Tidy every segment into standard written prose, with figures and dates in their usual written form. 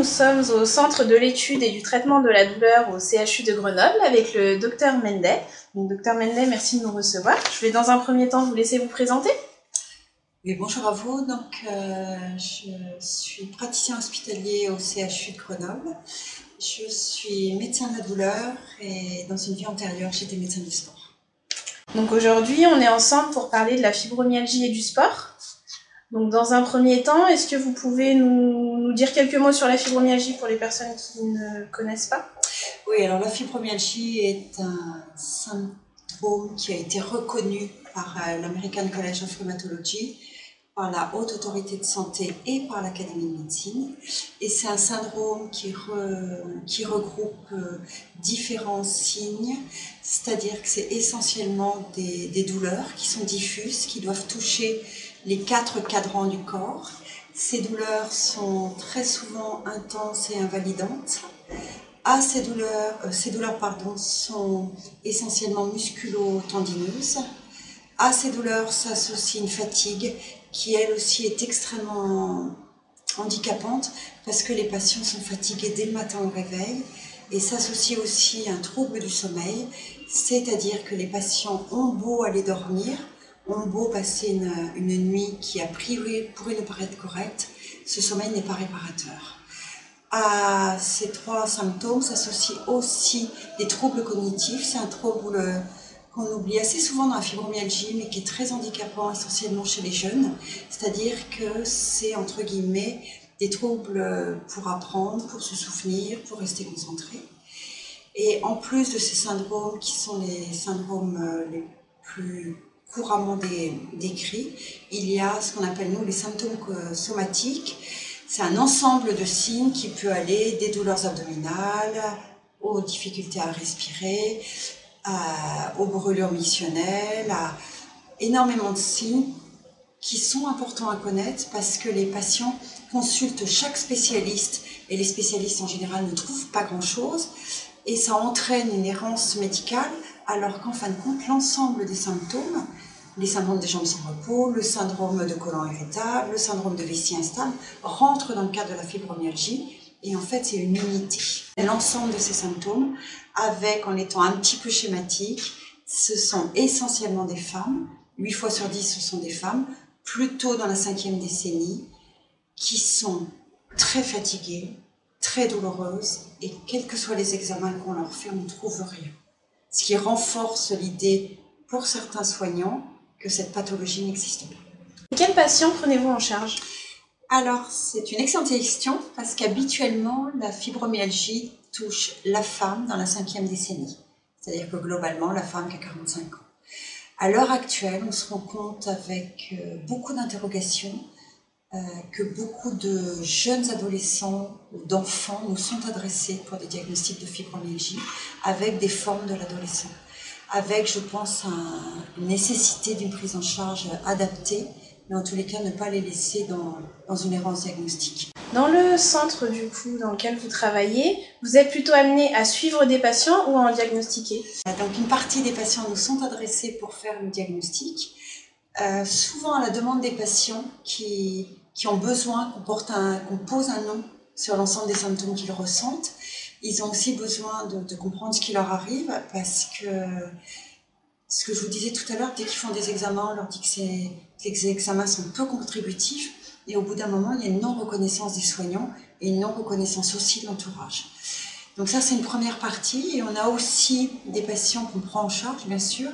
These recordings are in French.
nous sommes au centre de l'étude et du traitement de la douleur au CHU de Grenoble avec le Dr Mendet. Donc, Dr Mendet, merci de nous recevoir. Je vais dans un premier temps vous laisser vous présenter. Oui, bonjour à vous. Je suis praticien hospitalier au CHU de Grenoble. Je suis médecin de la douleur et dans une vie antérieure, j'étais médecin du sport. Donc aujourd'hui, on est ensemble pour parler de la fibromyalgie et du sport. Donc dans un premier temps, est-ce que vous pouvez nous dire quelques mots sur la fibromyalgie pour les personnes qui ne connaissent pas? Oui, alors la fibromyalgie est un syndrome qui a été reconnu par l'American College of Rheumatology, par la Haute Autorité de Santé et par l'Académie de médecine. Et c'est un syndrome qui regroupe différents signes, c'est-à-dire que c'est essentiellement des douleurs qui sont diffuses, qui doivent toucher les 4 cadrans du corps. Ces douleurs sont très souvent intenses et invalidantes. Ces douleurs sont essentiellement musculo-tendineuses. À ces douleurs s'associe une fatigue qui elle aussi est extrêmement handicapante parce que les patients sont fatigués dès le matin au réveil, et s'associe aussi un trouble du sommeil, c'est-à-dire que les patients ont beau aller dormir, ont beau passer une nuit qui a priori pourrait nous paraître correcte, ce sommeil n'est pas réparateur. À ces 3 symptômes s'associent aussi des troubles cognitifs. C'est un trouble qu'on oublie assez souvent dans la fibromyalgie, mais qui est très handicapant essentiellement chez les jeunes. C'est-à-dire que c'est, entre guillemets, des troubles pour apprendre, pour se souvenir, pour rester concentré. Et en plus de ces syndromes, qui sont les syndromes les plus couramment décrits, il y a ce qu'on appelle, nous, les symptômes somatiques. C'est un ensemble de signes qui peut aller des douleurs abdominales, aux difficultés à respirer, aux brûlures missionnelles, à énormément de signes qui sont importants à connaître parce que les patients consultent chaque spécialiste et les spécialistes en général ne trouvent pas grand-chose et ça entraîne une errance médicale alors qu'en fin de compte, l'ensemble des symptômes, les syndromes des jambes sans repos, le syndrome de côlon irritable, le syndrome de vessie instable, rentrent dans le cadre de la fibromyalgie. Et en fait, c'est une unité. L'ensemble de ces symptômes, en étant un petit peu schématique, ce sont essentiellement des femmes, 8 fois sur 10 ce sont des femmes, plutôt dans la 5e décennie, qui sont très fatiguées, très douloureuses, et quels que soient les examens qu'on leur fait, on ne trouve rien. Ce qui renforce l'idée, pour certains soignants, que cette pathologie n'existe pas. Et quels patients prenez-vous en charge? Alors, c'est une excellente question, parce qu'habituellement, la fibromyalgie touche la femme dans la 5e décennie. C'est-à-dire que globalement, la femme qui a 45 ans. À l'heure actuelle, on se rend compte avec beaucoup d'interrogations que beaucoup de jeunes adolescents ou d'enfants nous sont adressés pour des diagnostics de fibromyalgie avec des formes de l'adolescent. Avec, je pense, une nécessité d'une prise en charge adaptée, mais en tous les cas, ne pas les laisser dans une errance diagnostique. Dans le centre, du coup, dans lequel vous travaillez, vous êtes plutôt amené à suivre des patients ou à en diagnostiquer? Donc, une partie des patients nous sont adressés pour faire le diagnostic, souvent à la demande des patients qui ont besoin qu'on pose un nom sur l'ensemble des symptômes qu'ils ressentent. Ils ont aussi besoin de comprendre ce qui leur arrive parce que, ce que je vous disais tout à l'heure, dès qu'ils font des examens, on leur dit que les examens sont peu contributifs et au bout d'un moment, il y a une non-reconnaissance des soignants et une non-reconnaissance aussi de l'entourage. Donc ça, c'est une première partie et on a aussi des patients qu'on prend en charge, bien sûr,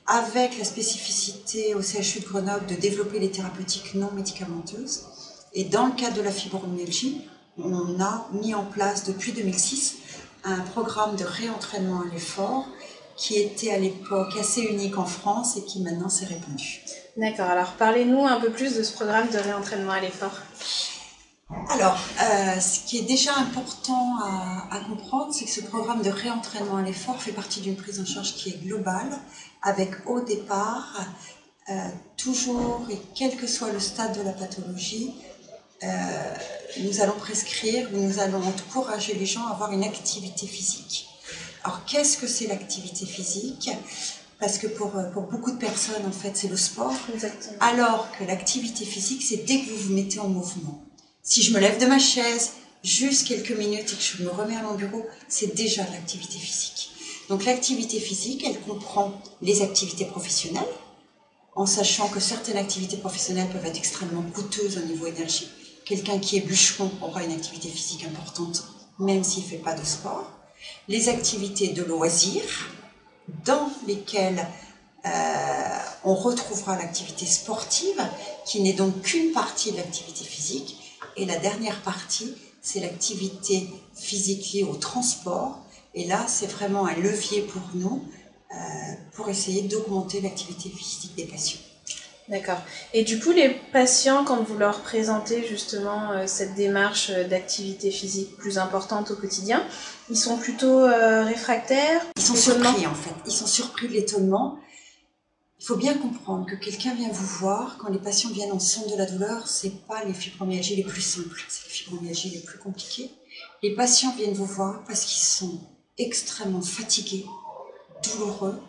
avec la spécificité au CHU de Grenoble de développer les thérapeutiques non médicamenteuses. Et dans le cadre de la fibromyalgie, on a mis en place depuis 2006 un programme de réentraînement à l'effort qui était à l'époque assez unique en France et qui maintenant s'est répandu. D'accord, alors parlez-nous un peu plus de ce programme de réentraînement à l'effort. Alors, ce qui est déjà important à comprendre, c'est que ce programme de réentraînement à l'effort fait partie d'une prise en charge qui est globale, avec au départ, toujours et quel que soit le stade de la pathologie, nous allons prescrire, nous allons encourager les gens à avoir une activité physique. Alors, qu'est-ce que c'est l'activité physique? Parce que pour beaucoup de personnes, en fait, c'est le sport. Exactement. Alors que l'activité physique, c'est dès que vous vous mettez en mouvement. Si je me lève de ma chaise, juste quelques minutes et que je me remets à mon bureau, c'est déjà l'activité physique. Donc l'activité physique, elle comprend les activités professionnelles, en sachant que certaines activités professionnelles peuvent être extrêmement coûteuses au niveau énergie. Quelqu'un qui est bûcheron aura une activité physique importante, même s'il ne fait pas de sport. Les activités de loisirs, dans lesquelles on retrouvera l'activité sportive, qui n'est donc qu'une partie de l'activité physique. Et la dernière partie, c'est l'activité physique liée au transport. Et là, c'est vraiment un levier pour nous, pour essayer d'augmenter l'activité physique des patients. D'accord. Et du coup, les patients, quand vous leur présentez justement cette démarche d'activité physique plus importante au quotidien, ils sont plutôt réfractaires? Ils sont surpris en fait, ils sont surpris de l'étonnement. Il faut bien comprendre que quelqu'un vient vous voir, quand les patients viennent en centre de la douleur, ce n'est pas les fibromyalgies les plus simples, c'est les fibromyalgies les plus compliquées. Les patients viennent vous voir parce qu'ils sont extrêmement fatigués, douloureux,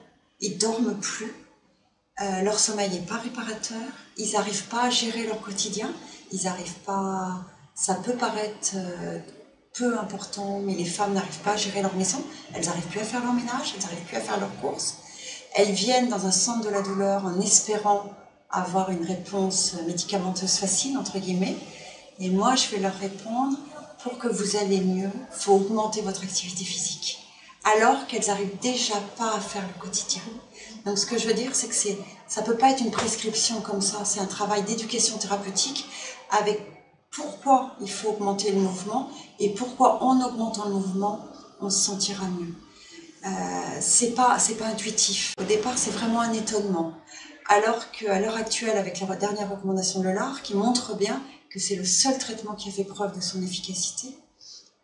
ils ne dorment plus, leur sommeil n'est pas réparateur, ils n'arrivent pas à gérer leur quotidien, ils n'arrivent pas, ça peut paraître peu important, mais les femmes n'arrivent pas à gérer leur maison, elles n'arrivent plus à faire leur ménage, elles n'arrivent plus à faire leurs courses. Elles viennent dans un centre de la douleur en espérant avoir une réponse médicamenteuse facile, entre guillemets. Et moi, je vais leur répondre, pour que vous alliez mieux, il faut augmenter votre activité physique. Alors qu'elles n'arrivent déjà pas à faire le quotidien. Donc ce que je veux dire, c'est que ça ne peut pas être une prescription comme ça, c'est un travail d'éducation thérapeutique avec pourquoi il faut augmenter le mouvement et pourquoi en augmentant le mouvement, on se sentira mieux. C'est pas intuitif. Au départ, c'est vraiment un étonnement. Alors qu'à l'heure actuelle, avec la dernière recommandation de l'ELAR, qui montre bien que c'est le seul traitement qui a fait preuve de son efficacité,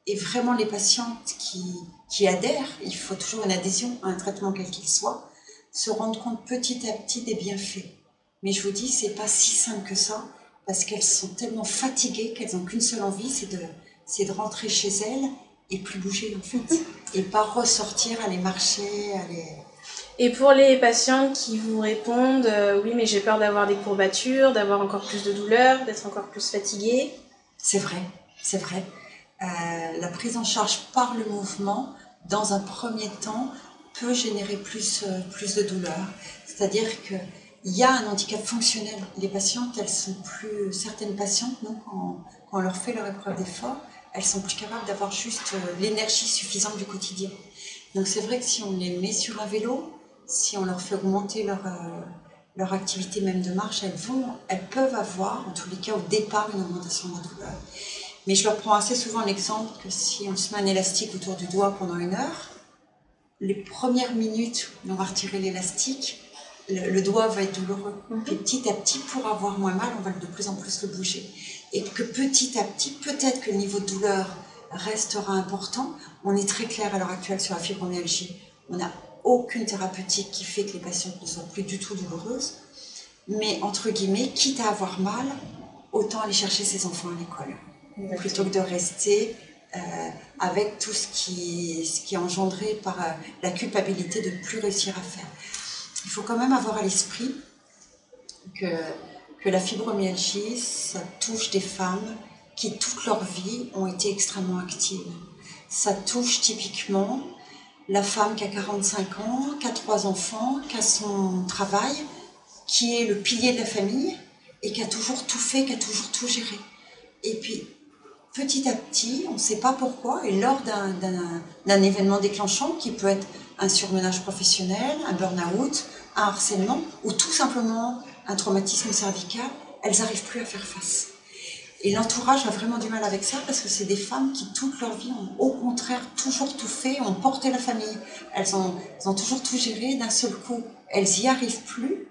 et vraiment les patientes qui adhèrent, il faut toujours une adhésion à un traitement quel qu'il soit, se rendent compte petit à petit des bienfaits. Mais je vous dis, c'est pas si simple que ça, parce qu'elles sont tellement fatiguées qu'elles n'ont qu'une seule envie, c'est de rentrer chez elles et plus bouger en fait, et pas ressortir, aller marcher, aller... Et pour les patients qui vous répondent oui mais j'ai peur d'avoir des courbatures, d'avoir encore plus de douleur, d'être encore plus fatiguée. C'est vrai, c'est vrai. La prise en charge par le mouvement, dans un premier temps, peut générer plus de douleur. C'est-à-dire qu'il y a un handicap fonctionnel. Les patientes, certaines patientes, nous, quand on leur fait leur épreuve d'effort, elles sont plus capables d'avoir juste l'énergie suffisante du quotidien. Donc c'est vrai que si on les met sur un vélo, si on leur fait augmenter leur activité même de marche, elles peuvent avoir, en tous les cas au départ, une augmentation de la douleur. Mais je leur prends assez souvent l'exemple que si on se met un élastique autour du doigt pendant 1 heure, les premières minutes où on va retirer l'élastique, le doigt va être douloureux. Puis petit à petit, pour avoir moins mal, on va de plus en plus le bouger. Et que petit à petit, peut-être que le niveau de douleur restera important. On est très clair à l'heure actuelle sur la fibromyalgie. On n'a aucune thérapeutique qui fait que les patientes ne soient plus du tout douloureuses. Mais entre guillemets, quitte à avoir mal, autant aller chercher ses enfants à l'école. Plutôt que de rester avec tout ce qui est engendré par la culpabilité de ne plus réussir à faire. Il faut quand même avoir à l'esprit que la fibromyalgie, ça touche des femmes qui toute leur vie ont été extrêmement actives. Ça touche typiquement la femme qui a 45 ans, qui a 3 enfants, qui a son travail, qui est le pilier de la famille et qui a toujours tout fait, qui a toujours tout géré. Et puis, petit à petit, on ne sait pas pourquoi, et lors d'un événement déclenchant, qui peut être un surmenage professionnel, un burn-out, un harcèlement, ou tout simplement un traumatisme cervical, elles n'arrivent plus à faire face. Et l'entourage a vraiment du mal avec ça, parce que c'est des femmes qui, toute leur vie, ont au contraire toujours tout fait, ont porté la famille. Elles ont toujours tout géré, d'un seul coup, elles n'y arrivent plus.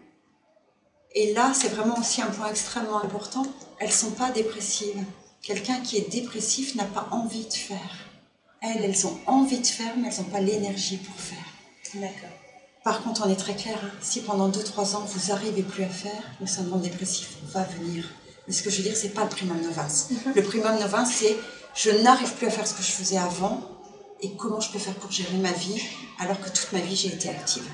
Et là, c'est vraiment aussi un point extrêmement important, elles ne sont pas dépressives. Quelqu'un qui est dépressif n'a pas envie de faire. Elles ont envie de faire, mais elles n'ont pas l'énergie pour faire. D'accord. Par contre, on est très clair, si pendant 2-3 ans, vous n'arrivez plus à faire, le syndrome dépressif va venir. Mais ce que je veux dire, ce n'est pas le primum novus. Le primum novus, c'est je n'arrive plus à faire ce que je faisais avant, et comment je peux faire pour gérer ma vie, alors que toute ma vie, j'ai été active.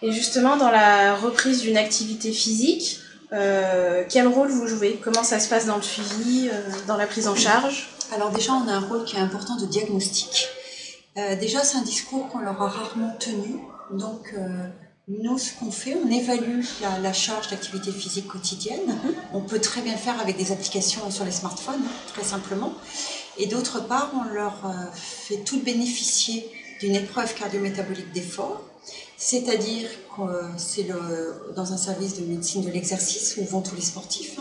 Et justement, dans la reprise d'une activité physique, Quel rôle vous jouez? Comment ça se passe dans le suivi, dans la prise en charge? Alors déjà, on a un rôle qui est important de diagnostic. Déjà, c'est un discours qu'on leur a rarement tenu. Donc, nous, ce qu'on fait, on évalue la charge d'activité physique quotidienne. On peut très bien le faire avec des applications sur les smartphones, très simplement. Et d'autre part, on leur fait tout bénéficier d'une épreuve cardio-métabolique d'effort. C'est-à-dire que c'est dans un service de médecine de l'exercice où vont tous les sportifs.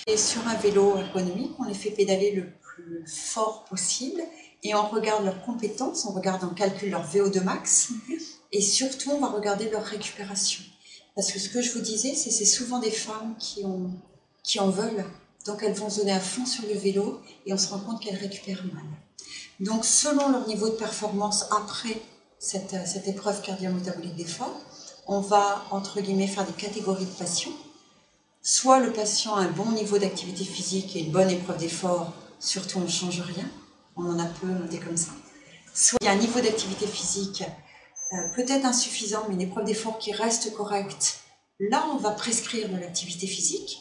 Et sur un vélo ergonomique, on les fait pédaler le plus fort possible et on regarde leurs compétences, on calcule leur VO2 max et surtout on va regarder leur récupération. Parce que ce que je vous disais, c'est souvent des femmes qui en veulent, donc elles vont se donner à fond sur le vélo et on se rend compte qu'elles récupèrent mal. Donc selon leur niveau de performance après cette épreuve cardio-métabolique d'effort, on va entre guillemets faire des catégories de patients. Soit le patient a un bon niveau d'activité physique et une bonne épreuve d'effort, surtout on ne change rien, on en a peu, on est comme ça. Soit il y a un niveau d'activité physique peut-être insuffisant, mais une épreuve d'effort qui reste correcte, là on va prescrire de l'activité physique,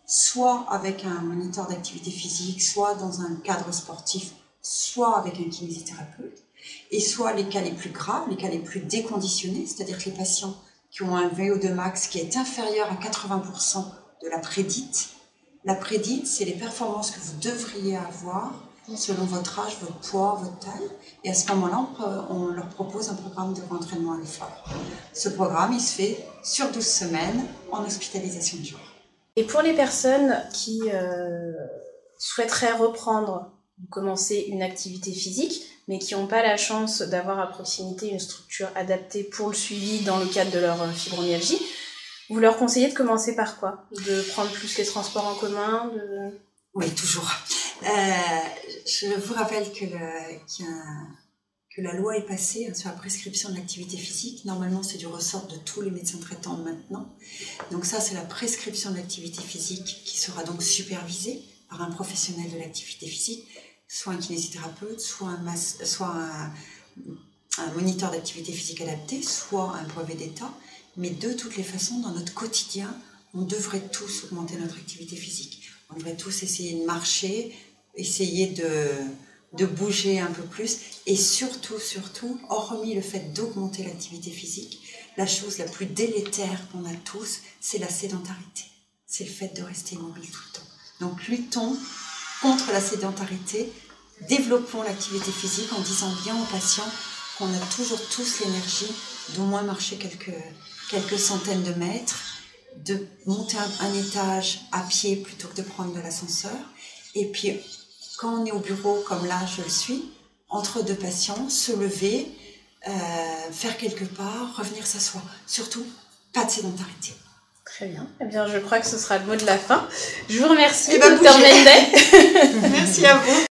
soit avec un moniteur d'activité physique, soit dans un cadre sportif, soit avec un kinésithérapeute, et soit les cas les plus graves, les cas les plus déconditionnés, c'est-à-dire que les patients qui ont un VO2 max qui est inférieur à 80% de la prédite. La prédite, c'est les performances que vous devriez avoir selon votre âge, votre poids, votre taille. Et à ce moment-là, on leur propose un programme de entraînement à l'effort. Ce programme, il se fait sur 12 semaines en hospitalisation de jour. Et pour les personnes qui souhaiteraient reprendre ou commencer une activité physique, mais qui n'ont pas la chance d'avoir à proximité une structure adaptée pour le suivi dans le cadre de leur fibromyalgie, vous leur conseillez de commencer par quoi? De prendre plus les transports en commun? Oui, toujours. Je vous rappelle que la loi est passée sur la prescription de l'activité physique. Normalement, c'est du ressort de tous les médecins traitants maintenant. Donc ça, c'est la prescription de l'activité physique qui sera donc supervisée par un professionnel de l'activité physique, soit un kinésithérapeute, soit un moniteur d'activité physique adapté, soit un brevet d'État. Mais de toutes les façons, dans notre quotidien, on devrait tous augmenter notre activité physique. On devrait tous essayer de marcher, essayer de bouger un peu plus. Et surtout, hormis le fait d'augmenter l'activité physique, la chose la plus délétère qu'on a tous, c'est la sédentarité. C'est le fait de rester immobile tout le temps. Donc luttons contre la sédentarité, développons l'activité physique en disant bien aux patients qu'on a toujours tous l'énergie d'au moins marcher quelques centaines de mètres, de monter un étage à pied plutôt que de prendre de l'ascenseur. Et puis, quand on est au bureau, comme là je le suis, entre deux patients, se lever, faire quelques pas, revenir s'asseoir. Surtout, pas de sédentarité. Très bien. Eh bien, je crois que ce sera le mot de la fin. Je vous remercie, Dr Mendet. Merci à vous.